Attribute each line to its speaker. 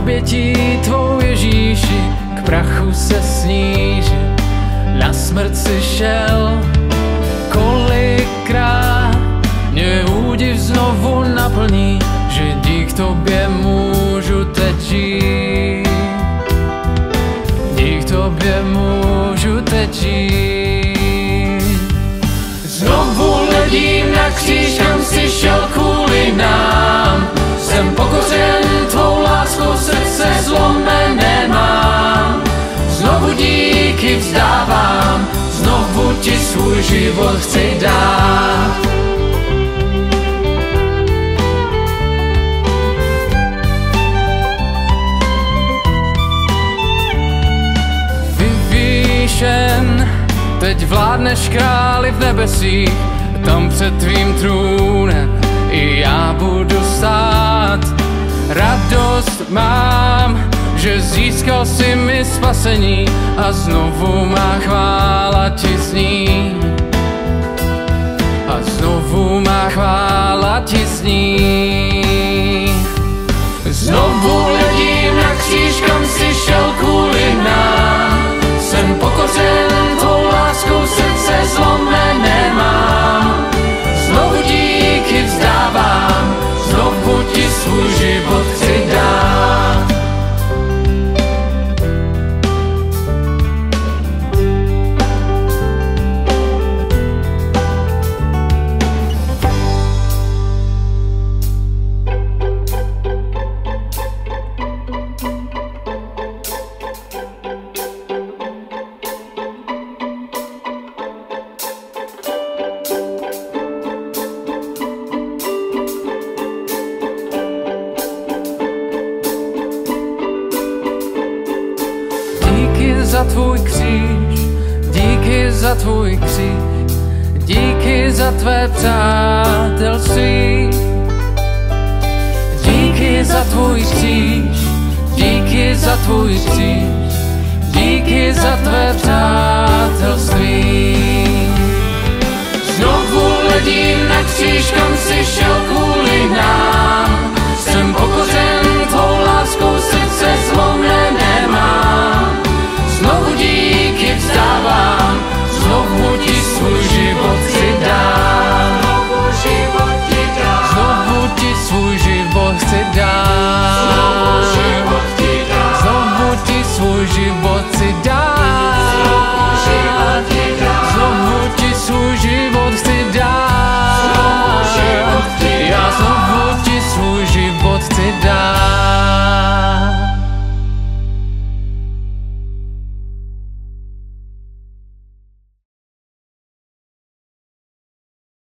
Speaker 1: obětí tvou Ježíši, k prachu se snížil, na smrt si šel. Kolikrát mě údiv znovu naplní, že dík tobě můžu teď žít. Dík tobě můžu teď žít. Znovu hledím na kříž, kam si šel kvůli nám. Jsem pokořen tvou láskou, srdce zlomené mám. Znovu díky vzdávám, znovu ti svůj život chci dát. Vyvýšen, teď vládneš králi v nebesích, tam před tvým trůnem i já budu stát. Radost mám, že získal si mi spasení a znovu má chvála ti zní. A znovu má chvála ti zní. Znovu hledím na kříž, kam si šel kvůli nám. Jsem pokořen tvou láskou, srdce zlomené mám. Znovu díky vzdávám, znovu ti svůj život chci dát. Za tvůj kříž, díky za tvůj kříž, díky za tvé přátelství. Díky za tvůj kříž, díky za tvůj kříž, díky za tvé přátelství. Znovu hledím na kříž, kam si šel kvůli nám. Jsem pokořen tvou láskou, srdce zlomené mám. Znovu díky vzdávám, znovu ti svůj život chci dát. Znovu ti svůj život chci dát. Znovu ti svůj život chci dát.